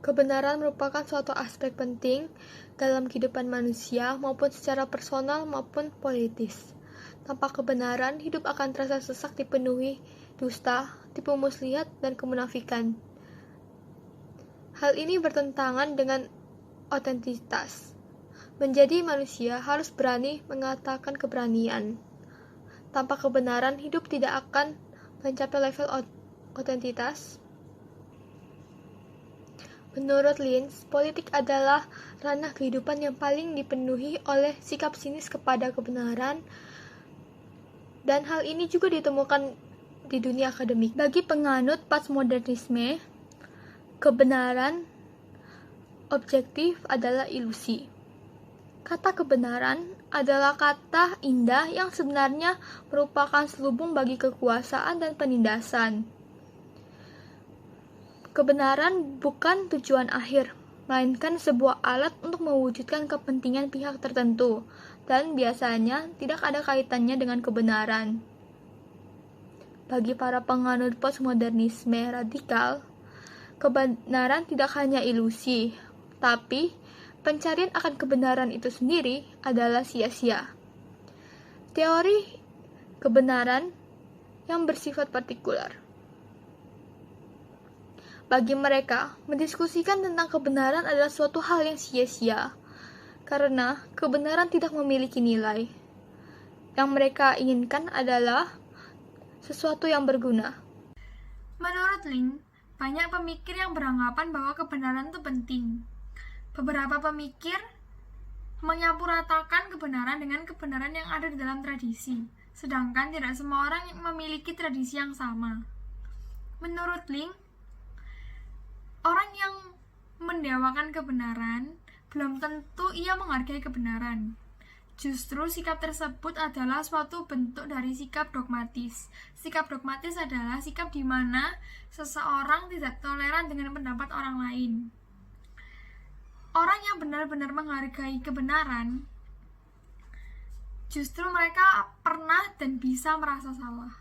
Kebenaran merupakan suatu aspek penting dalam kehidupan manusia maupun secara personal maupun politis. Tanpa kebenaran, hidup akan terasa sesak dipenuhi dusta, tipu muslihat, dan kemunafikan. Hal ini bertentangan dengan otentitas. Menjadi manusia harus berani mengatakan keberanian. Tanpa kebenaran, hidup tidak akan mencapai level otentitas. Menurut Linz, politik adalah ranah kehidupan yang paling dipenuhi oleh sikap sinis kepada kebenaran, dan hal ini juga ditemukan di dunia akademik. Bagi penganut postmodernisme, kebenaran objektif adalah ilusi. Kata kebenaran adalah kata indah yang sebenarnya merupakan selubung bagi kekuasaan dan penindasan. Kebenaran bukan tujuan akhir, melainkan sebuah alat untuk mewujudkan kepentingan pihak tertentu, dan biasanya tidak ada kaitannya dengan kebenaran. Bagi para penganut postmodernisme radikal, kebenaran tidak hanya ilusi, tapi pencarian akan kebenaran itu sendiri adalah sia-sia. Teori kebenaran yang bersifat partikular. Bagi mereka, mendiskusikan tentang kebenaran adalah suatu hal yang sia-sia, karena kebenaran tidak memiliki nilai. Yang mereka inginkan adalah sesuatu yang berguna. Menurut Lin, banyak pemikir yang beranggapan bahwa kebenaran itu penting. Beberapa pemikir menyampuratakan kebenaran dengan kebenaran yang ada di dalam tradisi, sedangkan tidak semua orang memiliki tradisi yang sama. Menurut Lin, orang yang mendewakan kebenaran belum tentu ia menghargai kebenaran. Justru sikap tersebut adalah suatu bentuk dari sikap dogmatis. Sikap dogmatis adalah sikap di mana seseorang tidak toleran dengan pendapat orang lain. Orang yang benar-benar menghargai kebenaran, justru mereka pernah dan bisa merasa salah.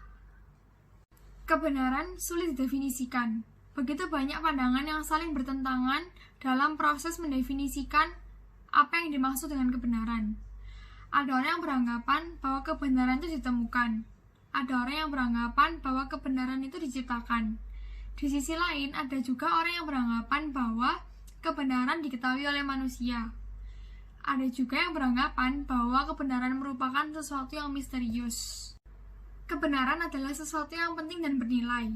Kebenaran sulit didefinisikan. Begitu banyak pandangan yang saling bertentangan dalam proses mendefinisikan apa yang dimaksud dengan kebenaran. Ada orang yang beranggapan bahwa kebenaran itu ditemukan. Ada orang yang beranggapan bahwa kebenaran itu diciptakan. Di sisi lain, ada juga orang yang beranggapan bahwa kebenaran diketahui oleh manusia. Ada juga yang beranggapan bahwa kebenaran merupakan sesuatu yang misterius. Kebenaran adalah sesuatu yang penting dan bernilai.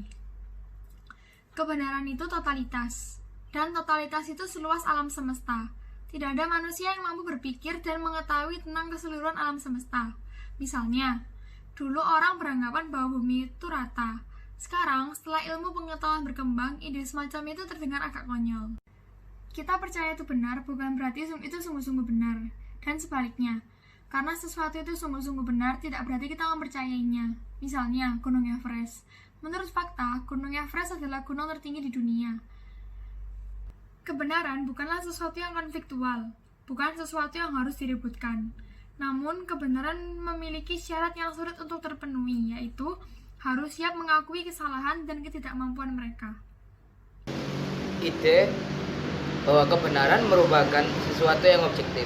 Kebenaran itu totalitas, dan totalitas itu seluas alam semesta. Tidak ada manusia yang mampu berpikir dan mengetahui tentang keseluruhan alam semesta. Misalnya, dulu orang beranggapan bahwa bumi itu rata. Sekarang, setelah ilmu pengetahuan berkembang, ide semacam itu terdengar agak konyol. Kita percaya itu benar, bukan berarti itu sungguh-sungguh benar. Dan sebaliknya, karena sesuatu itu sungguh-sungguh benar, tidak berarti kita mempercayainya. Misalnya, Gunung Everest. Menurut fakta, Gunung Everest adalah gunung tertinggi di dunia. Kebenaran bukanlah sesuatu yang konfliktual, bukan sesuatu yang harus diributkan. Namun, kebenaran memiliki syarat yang sulit untuk terpenuhi, yaitu harus siap mengakui kesalahan dan ketidakmampuan mereka. Ide bahwa kebenaran merupakan sesuatu yang objektif.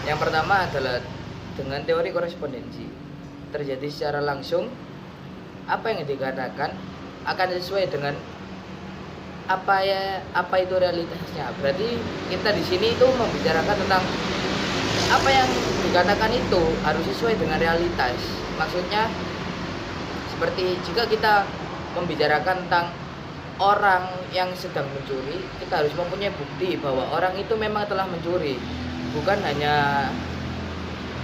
Yang pertama adalah dengan teori korespondensi. Terjadi secara langsung, apa yang dikatakan akan sesuai dengan apa itu realitasnya. Berarti kita di sini itu membicarakan tentang apa yang dikatakan itu harus sesuai dengan realitas. Maksudnya seperti jika kita membicarakan tentang orang yang sedang mencuri, kita harus mempunyai bukti bahwa orang itu memang telah mencuri, bukan hanya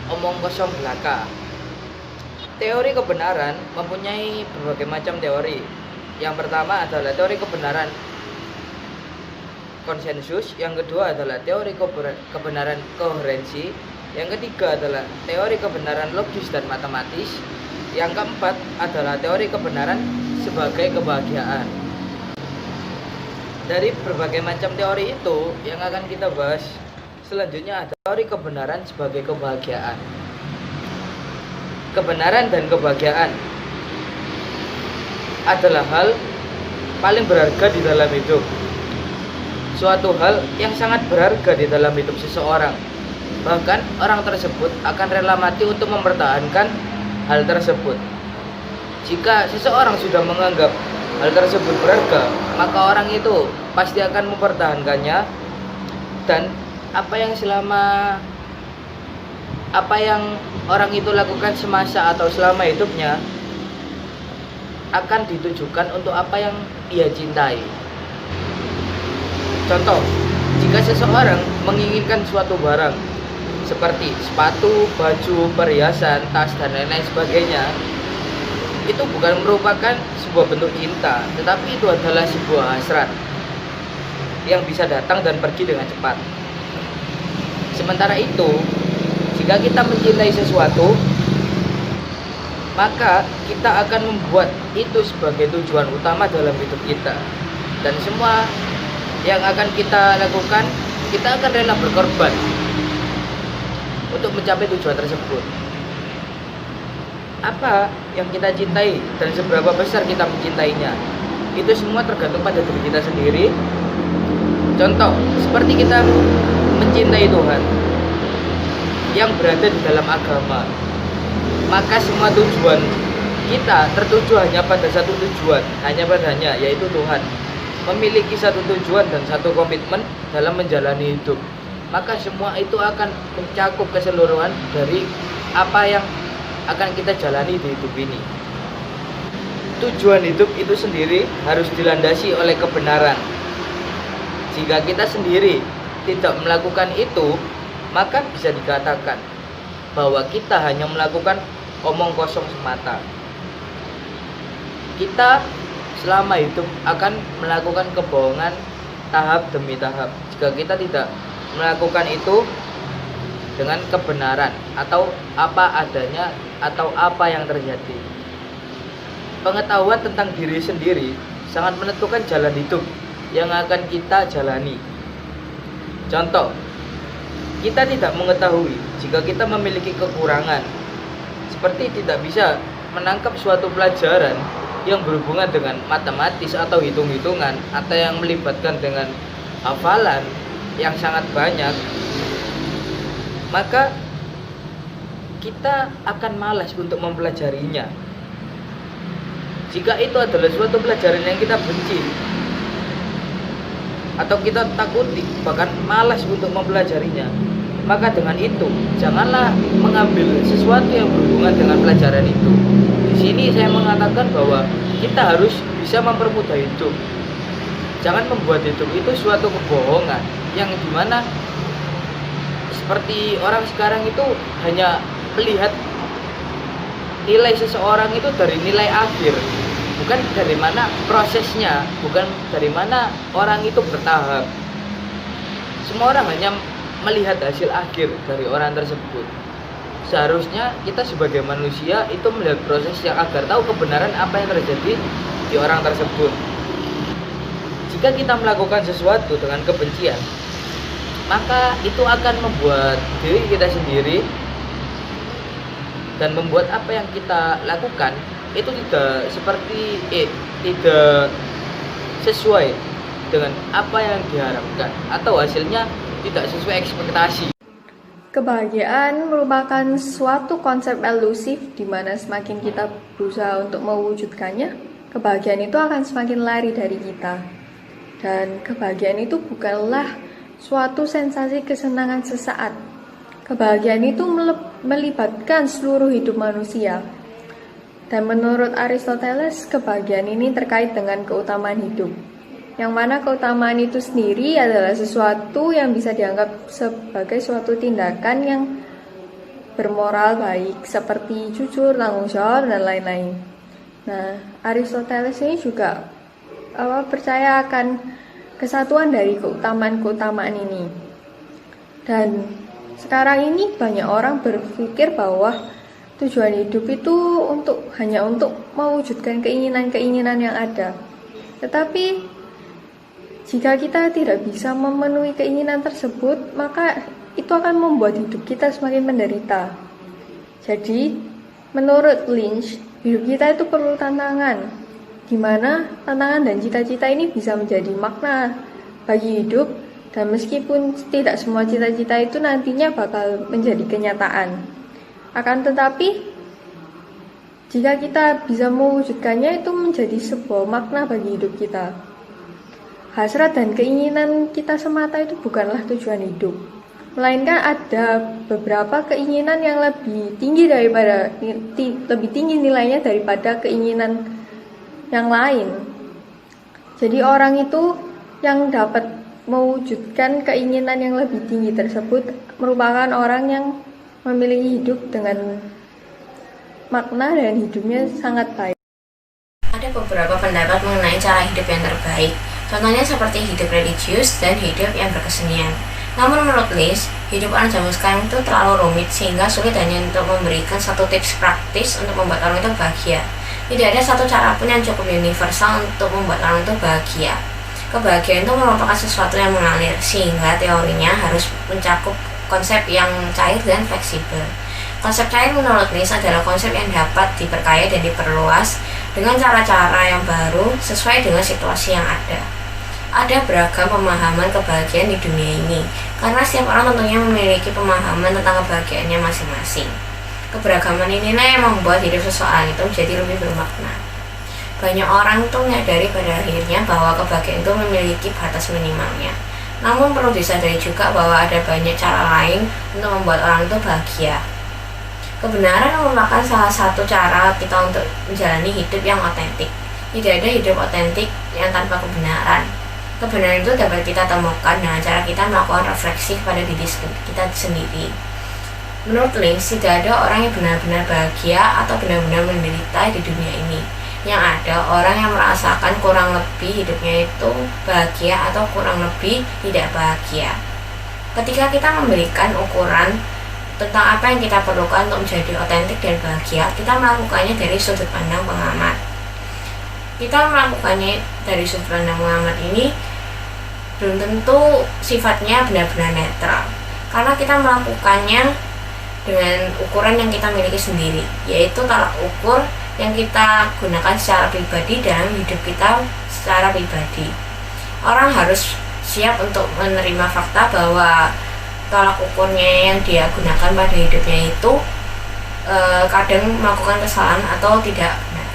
omong kosong belaka. Teori kebenaran mempunyai berbagai macam teori. Yang pertama adalah teori kebenaran konsensus, yang kedua adalah teori kebenaran koherensi, yang ketiga adalah teori kebenaran logis dan matematis, yang keempat adalah teori kebenaran sebagai kebahagiaan. Dari berbagai macam teori itu yang akan kita bahas selanjutnya ada teori kebenaran sebagai kebahagiaan. Kebenaran dan kebahagiaan adalah hal paling berharga di dalam hidup. suatu hal yang sangat berharga di dalam hidup seseorang. Bahkan orang tersebut akan rela mati untuk mempertahankan hal tersebut. Jika seseorang sudah menganggap hal tersebut berharga, maka orang itu pasti akan mempertahankannya, dan apa yang orang itu lakukan semasa atau selama hidupnya akan ditujukan untuk apa yang ia cintai. Contoh, jika seseorang menginginkan suatu barang seperti sepatu, baju, perhiasan, tas, dan lain-lain sebagainya, itu bukan merupakan sebuah bentuk cinta, tetapi itu adalah sebuah hasrat yang bisa datang dan pergi dengan cepat. Sementara itu, jika kita mencintai sesuatu, maka kita akan membuat itu sebagai tujuan utama dalam hidup kita. Dan semua yang akan kita lakukan, kita akan rela berkorban untuk mencapai tujuan tersebut. Apa yang kita cintai dan seberapa besar kita mencintainya, itu semua tergantung pada diri kita sendiri. Contoh, seperti kita mencintai Tuhan yang berada di dalam agama, maka semua tujuan kita tertuju hanya pada satu tujuan, hanya yaitu Tuhan. Memiliki satu tujuan dan satu komitmen dalam menjalani hidup, maka semua itu akan mencakup keseluruhan dari apa yang akan kita jalani di hidup ini. Tujuan hidup itu sendiri harus dilandasi oleh kebenaran. Jika kita sendiri tidak melakukan itu, maka bisa dikatakan bahwa kita hanya melakukan omong kosong semata. Kita selama hidup akan melakukan kebohongan tahap demi tahap jika kita tidak melakukan itu dengan kebenaran atau apa adanya atau apa yang terjadi. Pengetahuan tentang diri sendiri sangat menentukan jalan hidup yang akan kita jalani. Contoh, kita tidak mengetahui jika kita memiliki kekurangan, seperti tidak bisa menangkap suatu pelajaran yang berhubungan dengan matematis atau hitung-hitungan, atau yang melibatkan dengan hafalan yang sangat banyak, maka kita akan malas untuk mempelajarinya. Jika itu adalah suatu pelajaran yang kita benci atau kita takuti, bahkan malas untuk mempelajarinya, maka dengan itu janganlah mengambil sesuatu yang berhubungan dengan pelajaran itu. Di sini saya mengatakan bahwa kita harus bisa mempermudah hidup. Jangan membuat hidup itu suatu kebohongan yang dimana seperti orang sekarang itu hanya melihat nilai seseorang itu dari nilai akhir, bukan dari mana prosesnya, bukan dari mana orang itu bertahap. Semua orang hanya melihat hasil akhir dari orang tersebut. Seharusnya kita sebagai manusia itu melihat proses yang agar tahu kebenaran apa yang terjadi di orang tersebut. Jika kita melakukan sesuatu dengan kebencian, maka itu akan membuat diri kita sendiri dan membuat apa yang kita lakukan itu tidak sesuai dengan apa yang diharapkan, atau hasilnya tidak sesuai ekspektasi. Kebahagiaan merupakan suatu konsep elusif di mana semakin kita berusaha untuk mewujudkannya, kebahagiaan itu akan semakin lari dari kita. Dan kebahagiaan itu bukanlah suatu sensasi kesenangan sesaat. Kebahagiaan itu melibatkan seluruh hidup manusia. Dan menurut Aristoteles, kebahagiaan ini terkait dengan keutamaan hidup, yang mana keutamaan itu sendiri adalah sesuatu yang bisa dianggap sebagai suatu tindakan yang bermoral baik, seperti jujur, tanggung jawab, dan lain-lain. Nah, Aristoteles ini juga percaya akan kesatuan dari keutamaan-keutamaan ini. Dan sekarang ini banyak orang berpikir bahwa tujuan hidup itu hanya untuk mewujudkan keinginan-keinginan yang ada. Tetapi jika kita tidak bisa memenuhi keinginan tersebut, maka itu akan membuat hidup kita semakin menderita. Jadi, menurut Lynch, hidup kita itu perlu tantangan, di mana tantangan dan cita-cita ini bisa menjadi makna bagi hidup, dan meskipun tidak semua cita-cita itu nantinya bakal menjadi kenyataan. Akan tetapi, jika kita bisa mewujudkannya, itu menjadi sebuah makna bagi hidup kita. Hasrat dan keinginan kita semata itu bukanlah tujuan hidup, melainkan ada beberapa keinginan yang lebih tinggi nilainya daripada keinginan yang lain. Jadi orang itu yang dapat mewujudkan keinginan yang lebih tinggi tersebut merupakan orang yang memiliki hidup dengan makna dan hidupnya sangat baik. Ada beberapa pendapat mengenai cara hidup yang terbaik, contohnya seperti hidup religius dan hidup yang berkesenian. Namun menurut Liz, hidup orang zaman sekarang itu terlalu rumit sehingga sulit hanya untuk memberikan satu tips praktis untuk membuat orang itu bahagia. Tidak ada satu cara pun yang cukup universal untuk membuat orang itu bahagia. Kebahagiaan itu merupakan sesuatu yang mengalir, sehingga teorinya harus mencakup konsep yang cair dan fleksibel. Konsep cair menurut Liz adalah konsep yang dapat diperkaya dan diperluas dengan cara-cara yang baru sesuai dengan situasi yang ada. Ada beragam pemahaman kebahagiaan di dunia ini, karena setiap orang tentunya memiliki pemahaman tentang kebahagiaannya masing-masing. Keberagaman inilah yang membuat hidup seseorang itu menjadi lebih bermakna. Banyak orang tuh menyadari pada akhirnya bahwa kebahagiaan itu memiliki batas minimalnya. Namun perlu disadari juga bahwa ada banyak cara lain untuk membuat orang itu bahagia. Kebenaran merupakan salah satu cara kita untuk menjalani hidup yang otentik. Tidak ada hidup otentik yang tanpa kebenaran. Kebenaran itu dapat kita temukan dengan cara kita melakukan refleksi kepada diri kita sendiri. Menurut Liz, tidak ada orang yang benar-benar bahagia atau benar-benar menderita di dunia ini. Yang ada orang yang merasakan kurang lebih hidupnya itu bahagia atau kurang lebih tidak bahagia. Ketika kita memberikan ukuran tentang apa yang kita perlukan untuk menjadi otentik dan bahagia, kita melakukannya dari sudut pandang pengamat. Kita melakukannya dari sudut pandang pengamat ini belum tentu sifatnya benar-benar netral, karena kita melakukannya dengan ukuran yang kita miliki sendiri, yaitu tolak ukur yang kita gunakan secara pribadi dalam hidup kita secara pribadi. Orang harus siap untuk menerima fakta bahwa tolak ukurnya yang dia gunakan pada hidupnya itu kadang melakukan kesalahan atau tidak benar.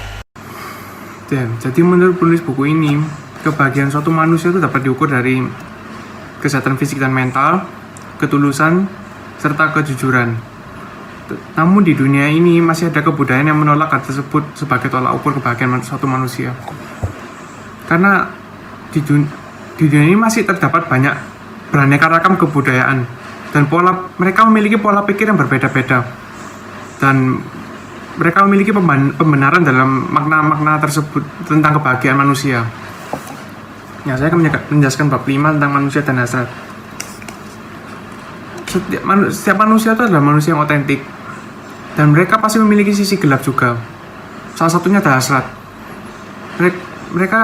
Jadi menurut penulis buku ini, kebahagiaan suatu manusia itu dapat diukur dari kesehatan fisik dan mental, ketulusan, serta kejujuran. Namun di dunia ini masih ada kebudayaan yang menolak hal tersebut sebagai tolak ukur kebahagiaan suatu manusia. Karena di dunia ini masih terdapat banyak beraneka ragam kebudayaan dan mereka memiliki pola pikir yang berbeda-beda dan mereka memiliki pembenaran dalam makna-makna tersebut tentang kebahagiaan manusia. Ya, saya akan menjelaskan bab 5 tentang manusia dan hasrat. Setiap manusia itu adalah manusia yang otentik dan mereka pasti memiliki sisi gelap juga. Salah satunya adalah hasrat. Mereka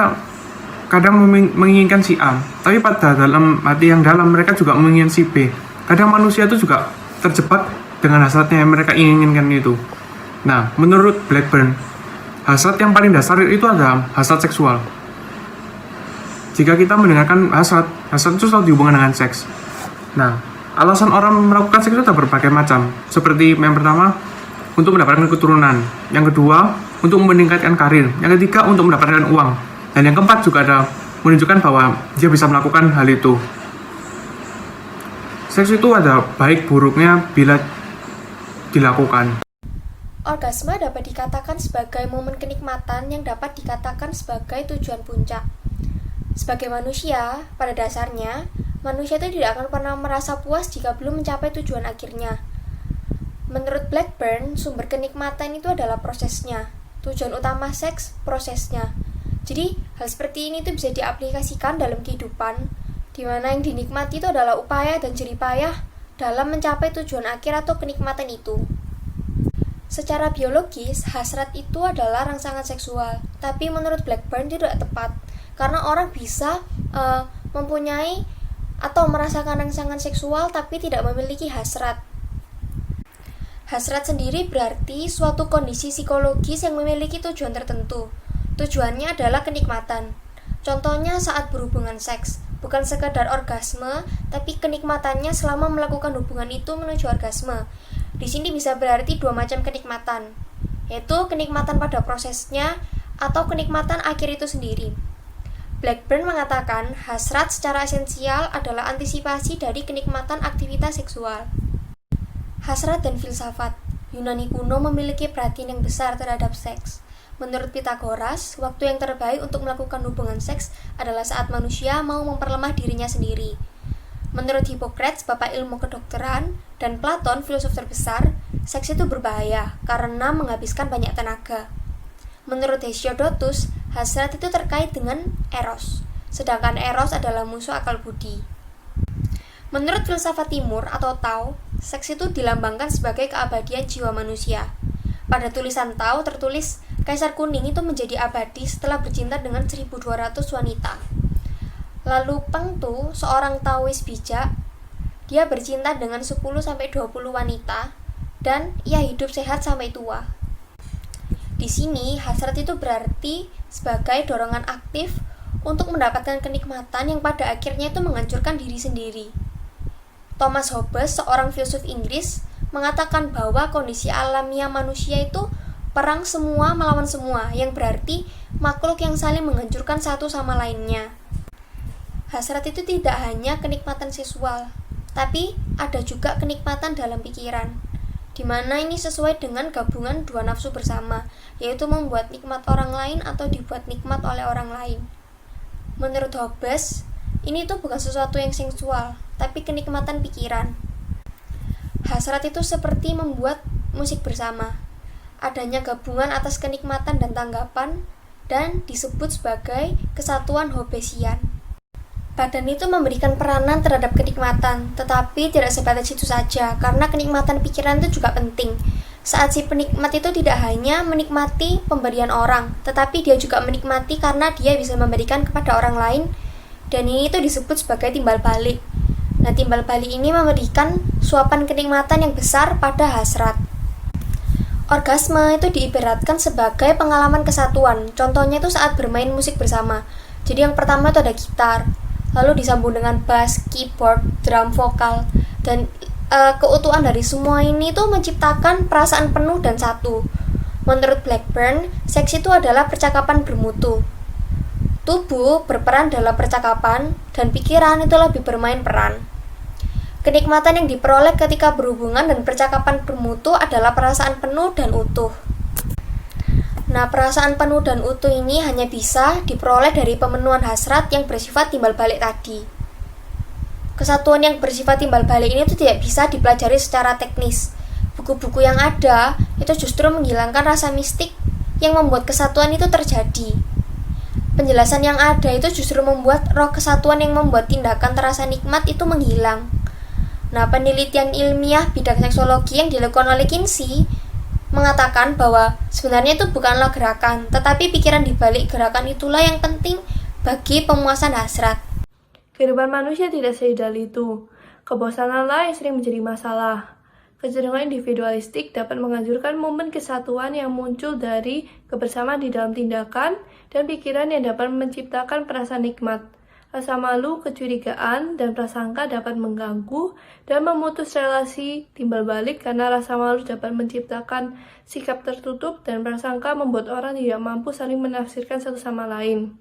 kadang menginginkan si A, tapi pada dalam hati yang dalam mereka juga menginginkan si B. Kadang manusia itu juga terjebak dengan hasratnya yang mereka inginkan itu. Nah, menurut Blackburn, hasrat yang paling dasar itu adalah hasrat seksual. Jika kita mendengarkan hasrat itu selalu dihubungkan dengan seks. Nah, alasan orang melakukan seks itu ada berbagai macam. Seperti yang pertama, untuk mendapatkan keturunan. Yang kedua, untuk meningkatkan karir. Yang ketiga, untuk mendapatkan uang. Dan yang keempat juga ada menunjukkan bahwa dia bisa melakukan hal itu. Seks itu ada baik buruknya bila dilakukan. Orgasme dapat dikatakan sebagai momen kenikmatan yang dapat dikatakan sebagai tujuan puncak. Sebagai manusia, pada dasarnya, manusia itu tidak akan pernah merasa puas jika belum mencapai tujuan akhirnya. Menurut Blackburn, sumber kenikmatan itu adalah prosesnya. Tujuan utama seks, prosesnya. Jadi, hal seperti ini tuh bisa diaplikasikan dalam kehidupan, di mana yang dinikmati itu adalah upaya dan jerih payah dalam mencapai tujuan akhir atau kenikmatan itu. Secara biologis, hasrat itu adalah rangsangan seksual, tapi menurut Blackburn tidak tepat, karena orang bisa mempunyai atau merasakan rangsangan seksual tapi tidak memiliki hasrat. Hasrat sendiri berarti suatu kondisi psikologis yang memiliki tujuan tertentu. Tujuannya adalah kenikmatan. Contohnya saat berhubungan seks, bukan sekedar orgasme, tapi kenikmatannya selama melakukan hubungan itu menuju orgasme. Di sini bisa berarti dua macam kenikmatan, yaitu kenikmatan pada prosesnya atau kenikmatan akhir itu sendiri. Blackburn mengatakan hasrat secara esensial adalah antisipasi dari kenikmatan aktivitas seksual. Hasrat dan filsafat. Yunani kuno memiliki perhatian yang besar terhadap seks. Menurut Pythagoras, waktu yang terbaik untuk melakukan hubungan seks adalah saat manusia mau memperlemah dirinya sendiri. Menurut Hippocrates, bapak ilmu kedokteran, dan Platon, filosof terbesar, seks itu berbahaya karena menghabiskan banyak tenaga. Menurut Hesiodotus, hasrat itu terkait dengan eros, sedangkan eros adalah musuh akal budi. Menurut filsafat timur atau Tao, seks itu dilambangkan sebagai keabadian jiwa manusia. Pada tulisan Tao tertulis, Kaisar Kuning itu menjadi abadi setelah bercinta dengan 1.200 wanita. Lalu Peng Tu, seorang Taois bijak, dia bercinta dengan 10-20 wanita, dan ia hidup sehat sampai tua. Di sini, hasrat itu berarti sebagai dorongan aktif untuk mendapatkan kenikmatan yang pada akhirnya itu menghancurkan diri sendiri. Thomas Hobbes, seorang filsuf Inggris, mengatakan bahwa kondisi alamiah manusia itu perang semua melawan semua, yang berarti makhluk yang saling menghancurkan satu sama lainnya. Hasrat itu tidak hanya kenikmatan seksual, tapi ada juga kenikmatan dalam pikiran, di mana ini sesuai dengan gabungan dua nafsu bersama, yaitu membuat nikmat orang lain atau dibuat nikmat oleh orang lain. Menurut Hobbes, ini tuh bukan sesuatu yang seksual, tapi kenikmatan pikiran. Hasrat itu seperti membuat musik bersama. Adanya gabungan atas kenikmatan dan tanggapan, dan disebut sebagai kesatuan Hobbesian. Badan itu memberikan peranan terhadap kenikmatan, tetapi tidak sebatas itu saja, karena kenikmatan pikiran itu juga penting. Saat si penikmat itu tidak hanya menikmati pemberian orang, tetapi dia juga menikmati karena dia bisa memberikan kepada orang lain, dan ini itu disebut sebagai timbal balik. Nah, timbal balik ini memberikan suapan kenikmatan yang besar pada hasrat. Orgasme itu diibaratkan sebagai pengalaman kesatuan. Contohnya itu saat bermain musik bersama. Jadi yang pertama itu ada gitar, lalu disambung dengan bass, keyboard, drum, vokal, dan keutuhan dari semua ini itu menciptakan perasaan penuh dan satu. Menurut Blackburn, seks itu adalah percakapan bermutu. Tubuh berperan dalam percakapan, dan pikiran itu lebih bermain peran. Kenikmatan yang diperoleh ketika berhubungan dan percakapan bermutu adalah perasaan penuh dan utuh. Nah, perasaan penuh dan utuh ini hanya bisa diperoleh dari pemenuhan hasrat yang bersifat timbal balik tadi. Kesatuan yang bersifat timbal balik ini itu tidak bisa dipelajari secara teknis. Buku-buku yang ada itu justru menghilangkan rasa mistik yang membuat kesatuan itu terjadi. Penjelasan yang ada itu justru membuat roh kesatuan yang membuat tindakan terasa nikmat itu menghilang. Nah, penelitian ilmiah bidang seksologi yang dilakukan oleh Kinsey mengatakan bahwa sebenarnya itu bukanlah gerakan, tetapi pikiran di balik gerakan itulah yang penting bagi pemuasan hasrat. Kehidupan manusia tidak seideal itu. Kebosananlah yang sering menjadi masalah. Kecenderungan individualistik dapat menghancurkan momen kesatuan yang muncul dari kebersamaan di dalam tindakan dan pikiran yang dapat menciptakan perasaan nikmat. Rasa malu, kecurigaan, dan prasangka dapat mengganggu dan memutus relasi timbal balik karena rasa malu dapat menciptakan sikap tertutup dan prasangka membuat orang tidak mampu saling menafsirkan satu sama lain.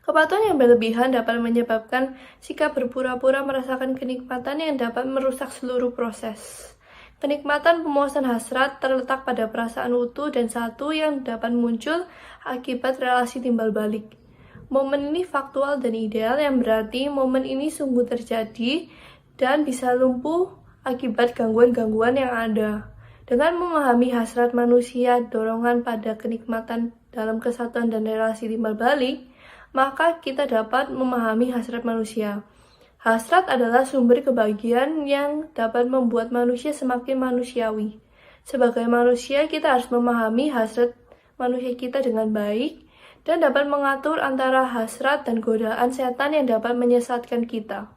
Kepatuhan yang berlebihan dapat menyebabkan sikap berpura-pura merasakan kenikmatan yang dapat merusak seluruh proses. Kenikmatan pemuasan hasrat terletak pada perasaan utuh dan satu yang dapat muncul akibat relasi timbal balik. Momen ini faktual dan ideal, yang berarti momen ini sungguh terjadi dan bisa lumpuh akibat gangguan-gangguan yang ada. Dengan memahami hasrat manusia, dorongan pada kenikmatan dalam kesatuan dan relasi timbal balik, maka kita dapat memahami hasrat manusia. Hasrat adalah sumber kebahagiaan yang dapat membuat manusia semakin manusiawi. Sebagai manusia, kita harus memahami hasrat manusia kita dengan baik dan dapat mengatur antara hasrat dan godaan setan yang dapat menyesatkan kita.